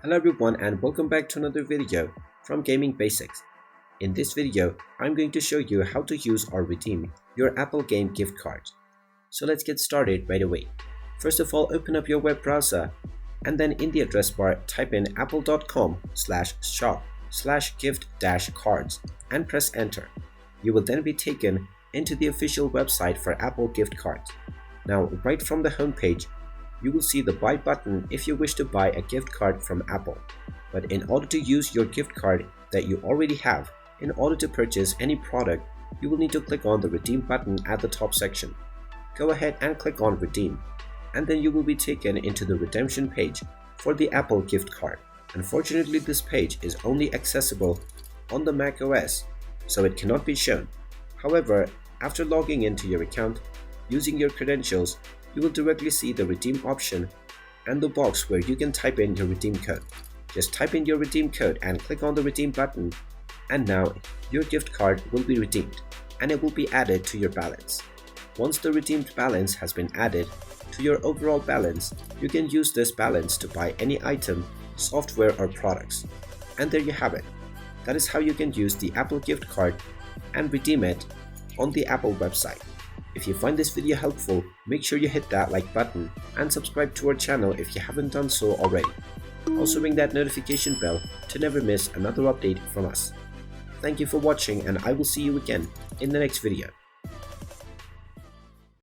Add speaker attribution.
Speaker 1: Hello everyone and welcome back to another video from Gaming Basics. In this video, I'm going to show you how to use or redeem your Apple Game gift cards. So let's get started right away. First of all, open up your web browser and then in the address bar type in apple.com/shop/gift-cards and press enter. You will then be taken into the official website for Apple gift cards. Now right from the home page, you will see the buy button if you wish to buy a gift card from Apple. But in order to use your gift card that you already have, in order to purchase any product, you will need to click on the redeem button at the top section. Go ahead and click on redeem, and then you will be taken into the redemption page for the Apple gift card. Unfortunately, this page is only accessible on the Mac OS, so it cannot be shown. However, after logging into your account, using your credentials, you will directly see the redeem option and the box where you can type in your redeem code. Just type in your redeem code and click on the redeem button, and now your gift card will be redeemed and it will be added to your balance. Once the redeemed balance has been added to your overall balance, you can use this balance to buy any item, software or products. And there you have it. That is how you can use the Apple gift card and redeem it on the Apple website. If you find this video helpful, make sure you hit that like button and subscribe to our channel if you haven't done so already. Also ring that notification bell to never miss another update from us. Thank you for watching and I will see you again in the next video.